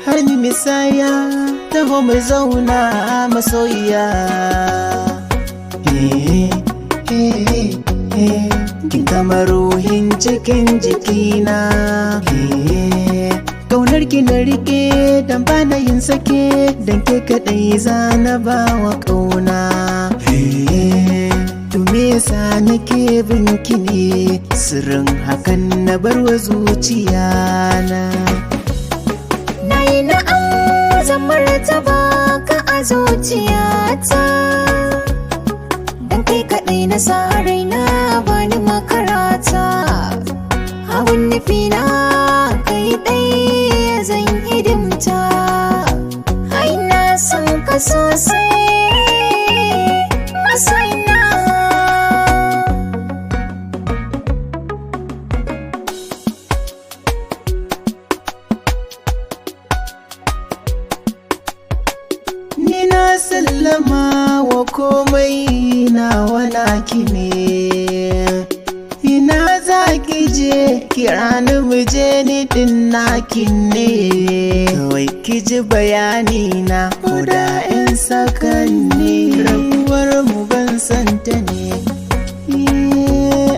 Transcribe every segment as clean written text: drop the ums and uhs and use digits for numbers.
har ni misaya taho mu zauna masoyiya. Kin kama ruhin cikin jikina, ƙaunar ki na rike dan bana yin sake, dan ke kaɗai zana bawa ƙauna. To me yasa nake binki ne, sirrin hakan na barwa zuciyana. Nayi na'am zan martaba ka a zuciyata, dan kai kaɗai na sa raina bani makarata. Hawan nufina kai ɗaya zan hidimta, ai na san ka sosai masoyina. Ni na sallama wa komai nawa naki ne, ina za ki je kira ni mu je ni din naki ne. Kawai ki ji bayani na koda in sakanni, rabuwar mu ban santa ne,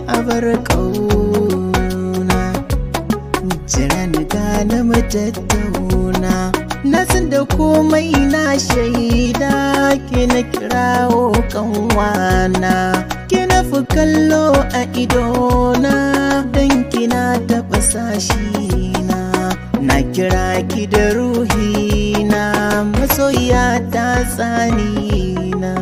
a bar ƙauna. Jira ni gane mu tattauna, na san da komai na shaida, ki na kirawo kanwana. Ki na fi kallo a idona, dan kina taɓa sashina. Na kira ki da ruhina, masoyiya ta tsanina.